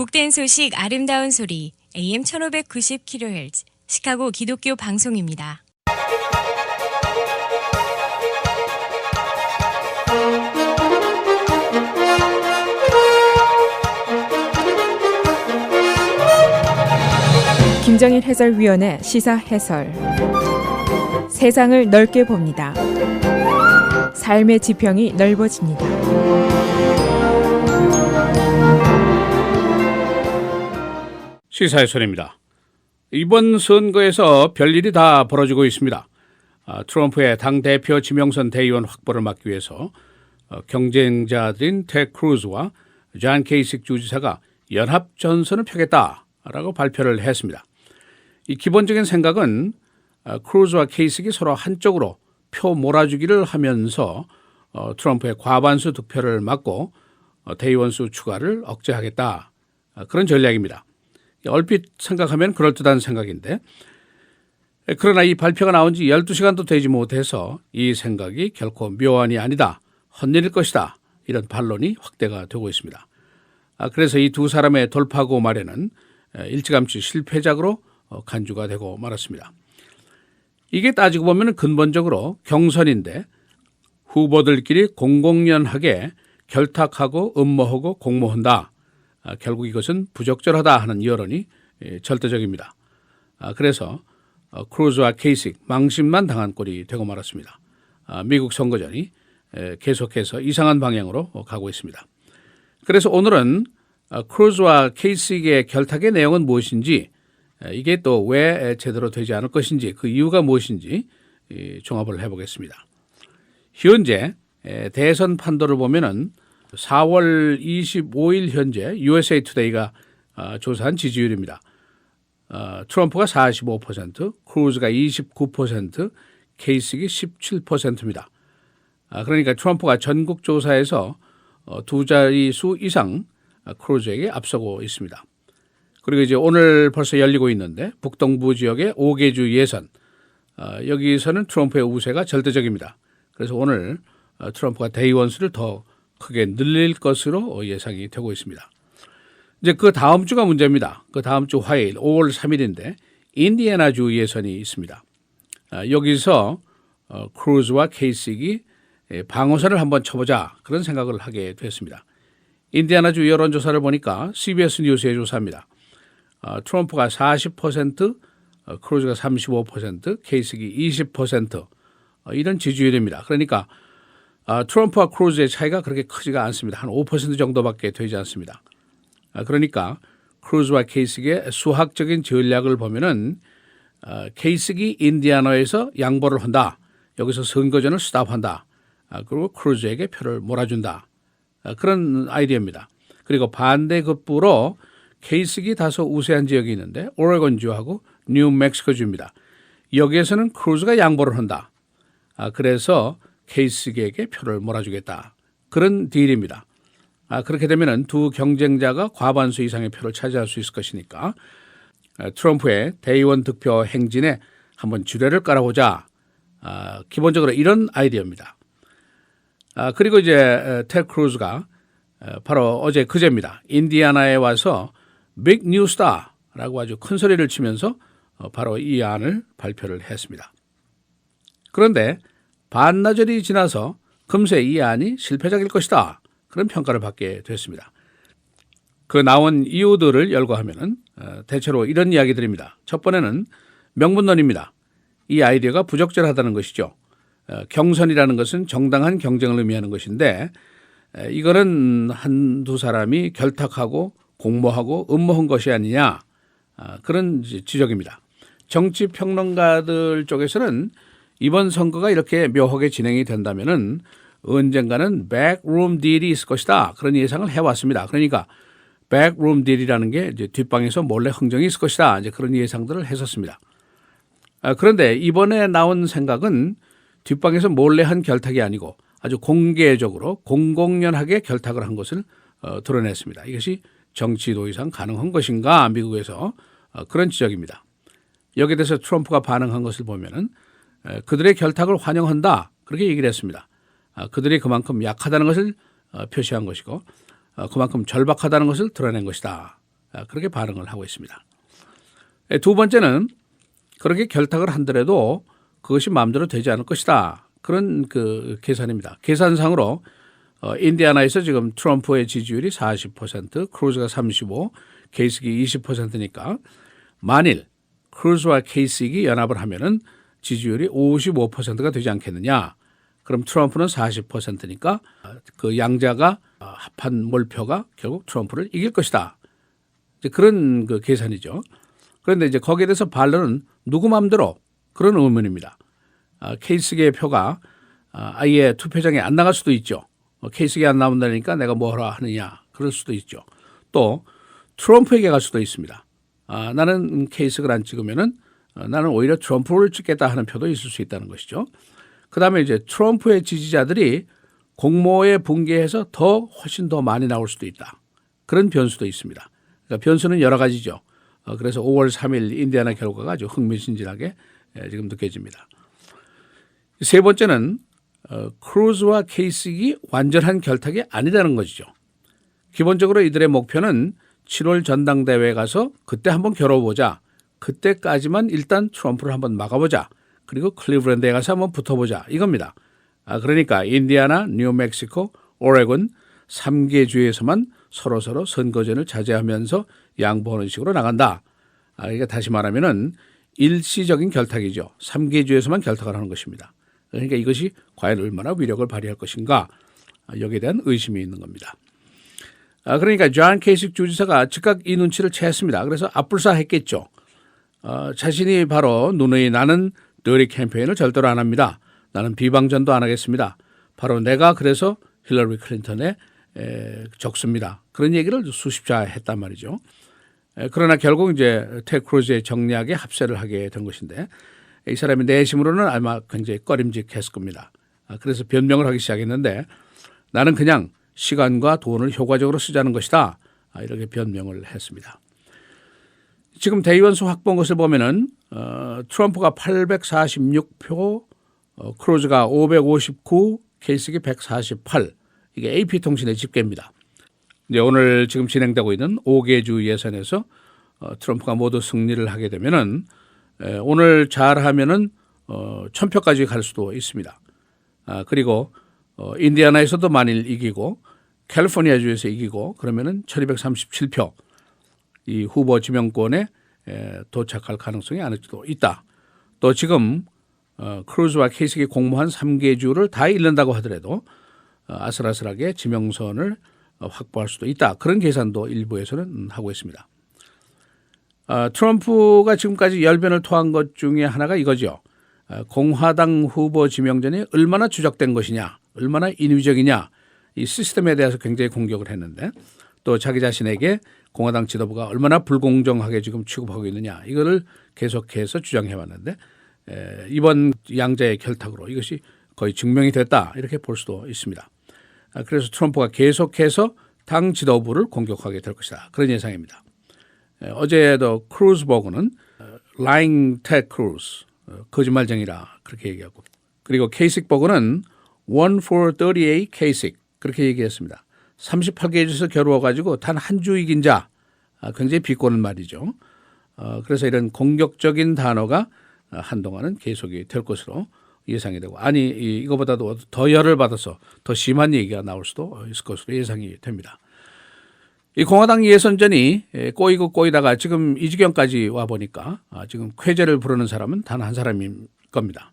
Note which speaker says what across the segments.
Speaker 1: 복된 소식 아름다운 소리 AM 1590kHz 시카고 기독교 방송입니다.
Speaker 2: 김정일 해설위원의 시사 해설. 세상을 넓게 봅니다. 삶의 지평이 넓어집니다.
Speaker 3: 시사해설입니다. 이번 선거에서 별일이 다 벌어지고 있습니다. 트럼프의 당대표 지명선 대의원 확보를 막기 위해서 경쟁자들인 텍 크루즈와 존 케이식 주지사가 연합전선을 펴겠다라고 발표를 했습니다. 이 기본적인 생각은 크루즈와 케이식이 서로 한쪽으로 표 몰아주기를 하면서 트럼프의 과반수 득표를 막고 대의원 수 추가를 억제하겠다. 그런 전략입니다. 얼핏 생각하면 그럴듯한 생각인데, 그러나 이 발표가 나온 지 12시간도 되지 못해서 이 생각이 결코 묘안이 아니다, 헛일일 것이다, 이런 반론이 확대가 되고 있습니다. 그래서 이 두 사람의 돌파구 마련은 일찌감치 실패작으로 간주가 되고 말았습니다. 이게 따지고 보면 근본적으로 경선인데 후보들끼리 공공연하게 결탁하고 음모하고 공모한다. 결국 이것은 부적절하다 하는 여론이 절대적입니다. 그래서 크루즈와 케이식 망신만 당한 꼴이 되고 말았습니다. 미국 선거전이 계속해서 이상한 방향으로 가고 있습니다. 그래서 오늘은 크루즈와 케이식의 결탁의 내용은 무엇인지, 이게 또 왜 제대로 되지 않을 것인지, 그 이유가 무엇인지 종합을 해보겠습니다. 현재 대선 판도를 보면은 4월 25일 현재 USA 투데이가 조사한 지지율입니다. 트럼프가 45%, 크루즈가 29%, 케이식이 17%입니다. 그러니까 트럼프가 전국 조사에서 두 자릿수 이상 크루즈에게 앞서고 있습니다. 그리고 이제 오늘 벌써 열리고 있는데 북동부 지역의 5개주 예선, 여기서는 트럼프의 우세가 절대적입니다. 그래서 오늘 트럼프가 대의원 수를 더 크게 늘릴 것으로 예상이 되고 있습니다. 이제 그 다음 주가 문제입니다. 그 다음 주 화요일 5월 3일인데 인디애나주 예선이 있습니다. 여기서 크루즈와 케이식이 방어선을 한번 쳐보자, 그런 생각을 하게 됐습니다. 인디애나주 여론조사를 보니까 CBS 뉴스의 조사입니다. 트럼프가 40%, 크루즈가 35%, 케이식이 20%, 이런 지지율입니다. 그러니까 트럼프와 크루즈의 차이가 그렇게 크지가 않습니다. 한 5% 정도밖에 되지 않습니다. 그러니까 크루즈와 케이식의 수학적인 전략을 보면은 케이식이 인디애나에서 양보를 한다, 여기서 선거전을 스탑한다, 그리고 크루즈에게 표를 몰아준다, 그런 아이디어입니다. 그리고 반대급부로 케이식이 다소 우세한 지역이 있는데 오레곤주하고 뉴멕시코주입니다. 여기에서는 크루즈가 양보를 한다. 그래서 케이식에게 표를 몰아주겠다, 그런 딜입니다. 그렇게 되면 두 경쟁자가 과반수 이상의 표를 차지할 수 있을 것이니까 트럼프의 대의원 득표 행진에 한번 주례를 깔아보자, 기본적으로 이런 아이디어입니다. 그리고 이제 텍 크루즈가 바로 어제 그제입니다. 인디애나에 와서 빅 뉴스타라고 아주 큰 소리를 치면서 바로 이 안을 발표를 했습니다. 그런데 반나절이 지나서 금세 이 안이 실패작일 것이다, 그런 평가를 받게 됐습니다. 그 나온 이유들을 열거하면은 대체로 이런 이야기들입니다. 첫 번째는 명분론입니다. 이 아이디어가 부적절하다는 것이죠. 경선이라는 것은 정당한 경쟁을 의미하는 것인데 이거는 한두 사람이 결탁하고 공모하고 음모한 것이 아니냐, 그런 지적입니다. 정치평론가들 쪽에서는 이번 선거가 이렇게 묘하게 진행이 된다면은 언젠가는 백룸 딜이 있을 것이다, 그런 예상을 해왔습니다. 그러니까 백룸 딜이라는 게 이제 뒷방에서 몰래 흥정이 있을 것이다, 이제 그런 예상들을 했었습니다. 그런데 이번에 나온 생각은 뒷방에서 몰래 한 결탁이 아니고 아주 공개적으로 공공연하게 결탁을 한 것을 드러냈습니다. 이것이 정치 도의상 가능한 것인가, 미국에서 그런 지적입니다. 여기에 대해서 트럼프가 반응한 것을 보면은 그들의 결탁을 환영한다, 그렇게 얘기를 했습니다. 그들이 그만큼 약하다는 것을 표시한 것이고 그만큼 절박하다는 것을 드러낸 것이다, 그렇게 반응을 하고 있습니다. 두 번째는 그렇게 결탁을 한더라도 그것이 마음대로 되지 않을 것이다. 그런 그 계산입니다. 계산상으로 인디애나에서 지금 트럼프의 지지율이 40%, 크루즈가 35%, 케이식이 20%니까 만일 크루즈와 케이식이 연합을 하면은 지지율이 55%가 되지 않겠느냐. 그럼 트럼프는 40%니까 그 양자가 합한 몰표가 결국 트럼프를 이길 것이다. 이제 그런 그 계산이죠. 그런데 이제 거기에 대해서 반론은 누구 마음대로 그런 의문입니다. 케이식의 표가 아예 투표장에 안 나갈 수도 있죠. 케이식이 안 나온다니까 내가 뭐라 하느냐 그럴 수도 있죠. 또 트럼프에게 갈 수도 있습니다. 나는 케이식을 안 찍으면은 나는 오히려 트럼프를 찍겠다 하는 표도 있을 수 있다는 것이죠. 그다음에 이제 트럼프의 지지자들이 공모에 붕괴해서 훨씬 더 많이 나올 수도 있다. 그런 변수도 있습니다. 그러니까 변수는 여러 가지죠. 그래서 5월 3일 인디애나 결과가 아주 흥미진진하게 지금 느껴집니다. 세 번째는 크루즈와 케이식이 완전한 결탁이 아니라는 것이죠. 기본적으로 이들의 목표는 7월 전당대회에 가서 그때 한번 겨뤄보자. 그때까지만 일단 트럼프를 한번 막아보자. 그리고 클리브랜드에 가서 한번 붙어보자. 이겁니다. 그러니까 인디애나, 뉴멕시코, 오레곤 3개 주에서만 서로서로 선거전을 자제하면서 양보하는 식으로 나간다. 그러니까 다시 말하면은 일시적인 결탁이죠. 3개 주에서만 결탁을 하는 것입니다. 그러니까 이것이 과연 얼마나 위력을 발휘할 것인가 여기에 대한 의심이 있는 겁니다. 그러니까 존 케이식 주지사가 즉각 이 눈치를 채했습니다. 그래서 앞불사했겠죠. 자신이 바로 누누이 나는 더리 캠페인을 절대로 안 합니다. 나는 비방전도 안 하겠습니다. 바로 내가 그래서 힐러리 클린턴에 적습니다. 그런 얘기를 수십 차 했단 말이죠. 그러나 결국 이제 테드 크루즈의 정략에 합세를 하게 된 것인데 이 사람이 내심으로는 아마 굉장히 꺼림직했을 겁니다. 그래서 변명을 하기 시작했는데 나는 그냥 시간과 돈을 효과적으로 쓰자는 것이다. 이렇게 변명을 했습니다. 지금 대의원수 확보한 것을 보면은 트럼프가 846표, 크루즈가 559, 케이식이 148. 이게 AP통신의 집계입니다. 이제 오늘 지금 진행되고 있는 5개 주 예선에서 트럼프가 모두 승리를 하게 되면은 오늘 잘하면은 1000표까지 갈 수도 있습니다. 그리고 인디애나에서도 만일 이기고 캘리포니아주에서 이기고 그러면은 1237표 이 후보 지명권에 도착할 가능성이 안 수도 있다. 또 지금 크루즈와 케이식이 공모한 3개 주를 다 잃는다고 하더라도 아슬아슬하게 지명선을 확보할 수도 있다. 그런 계산도 일부에서는 하고 있습니다. 트럼프가 지금까지 열변을 토한 것 중에 하나가 이거죠. 공화당 후보 지명전이 얼마나 주적된 것이냐, 얼마나 인위적이냐 이 시스템에 대해서 굉장히 공격을 했는데 또 자기 자신에게 공화당 지도부가 얼마나 불공정하게 지금 취급하고 있느냐 이거를 계속해서 주장해 왔는데 이번 양자의 결탁으로 이것이 거의 증명이 됐다 이렇게 볼 수도 있습니다. 그래서 트럼프가 계속해서 당 지도부를 공격하게 될 것이다. 그런 예상입니다. 어제도 크루즈 보고는 lying Ted Cruz, 거짓말쟁이라 그렇게 얘기하고 그리고 케이식 보고는 1 for 38 케이식 그렇게 얘기했습니다. 38개 주에서 겨루어가지고 단 한 주 이긴 자 굉장히 비꼬는 말이죠. 그래서 이런 공격적인 단어가 한동안은 계속이 될 것으로 예상이 되고 아니 이거보다도 더 열을 받아서 더 심한 얘기가 나올 수도 있을 것으로 예상이 됩니다. 이 공화당 예선전이 꼬이고 꼬이다가 지금 이 지경까지 와 보니까 지금 쾌재를 부르는 사람은 단 한 사람일 겁니다.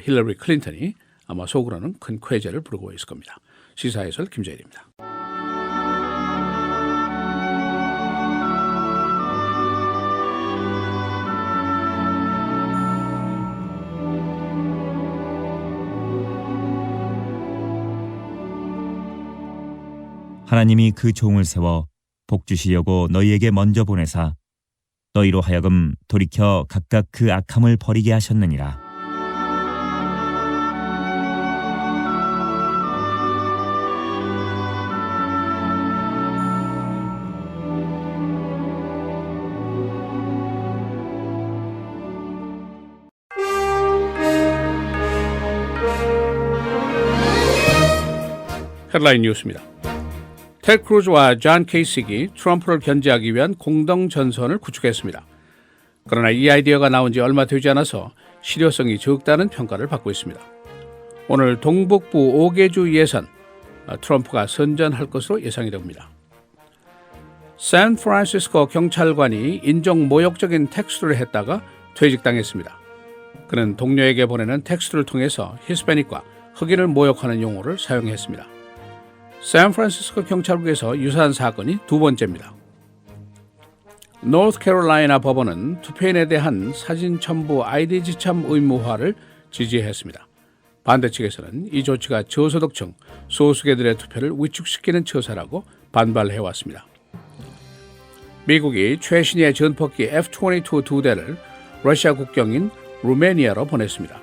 Speaker 3: 힐러리 클린턴이 아마 속으로는 큰 쾌재를 부르고 있을 겁니다. 시사해설 김재일입니다.
Speaker 4: 하나님이 그 종을 세워 복주시려고 너희에게 먼저 보내사 너희로 하여금 돌이켜 각각 그 악함을 버리게 하셨느니라.
Speaker 3: 헤드라인 뉴스입니다. 테드 크루즈와 존 케이식이 트럼프를 견제하기 위한 공동 전선을 구축했습니다. 그러나 이 아이디어가 나온 지 얼마 되지 않아서 실효성이 적다는 평가를 받고 있습니다. 오늘 동북부 5개주 예선 트럼프가 선전할 것으로 예상이 됩니다. 샌프란시스코 경찰관이 인종 모욕적인 텍스트를 했다가 퇴직당했습니다. 그는 동료에게 보내는 텍스트를 통해서 히스패닉과 흑인을 모욕하는 용어를 사용했습니다. 샌프란시스코 경찰국에서 유사한 사건이 두 번째입니다. 노스캐롤라이나 법원은 투표인에 대한 사진 첨부 아이디 지참 의무화를 지지했습니다. 반대 측에서는 이 조치가 저소득층, 소수계들의 투표를 위축시키는 처사라고 반발해왔습니다. 미국이 최신의 전폭기 F-22 2대를 러시아 국경인 루메니아로 보냈습니다.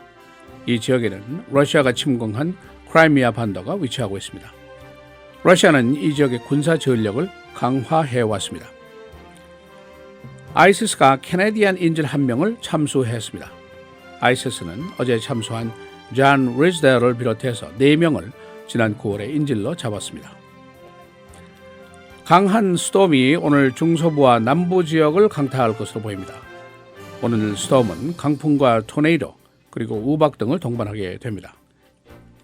Speaker 3: 이 지역에는 러시아가 침공한 크라이미아 반도가 위치하고 있습니다. 러시아는 이 지역의 군사 전력을 강화해왔습니다. 아이시스가 캐네디안 인질 한 명을 참수했습니다. 아이시스는 어제 참수한 존 리즈데어를 비롯해서 4명을 지난 9월에 인질로 잡았습니다. 강한 스톰이 오늘 중서부와 남부 지역을 강타할 것으로 보입니다. 오늘 스톰은 강풍과 토네이도 그리고 우박 등을 동반하게 됩니다.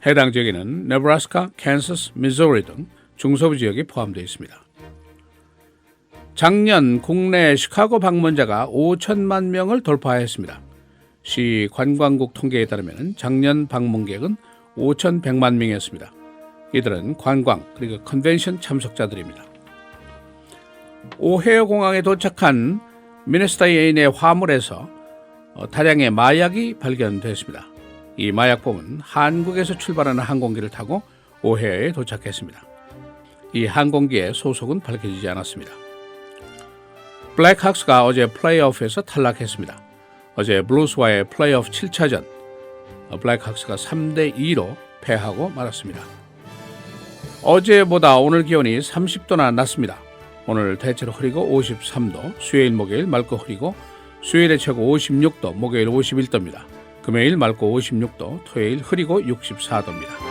Speaker 3: 해당 지역에는 네브라스카, 캔서스, 미주리 등 중서부 지역이 포함되어 있습니다. 작년 국내 시카고 방문자가 5천만 명을 돌파했습니다. 시 관광국 통계에 따르면 작년 방문객은 5,100만 명이었습니다. 이들은 관광 그리고 컨벤션 참석자들입니다. 오헤어 공항에 도착한 미네소타 여인의 화물에서 다량의 마약이 발견됐습니다. 이 마약범은 한국에서 출발하는 항공기를 타고 오헤어에 도착했습니다. 이 항공기의 소속은 밝혀지지 않았습니다. 블랙학스가 어제 플레이오프에서 탈락했습니다. 어제 블루스와의 플레이오프 7차전 블랙학스가 3대2로 패하고 말았습니다. 어제보다 오늘 기온이 30도나 낮습니다. 오늘 대체로 흐리고 53도, 수요일 목요일 맑고 흐리고 수요일에 최고 56도, 목요일 51도입니다. 금요일 맑고 56도, 토요일 흐리고 64도입니다.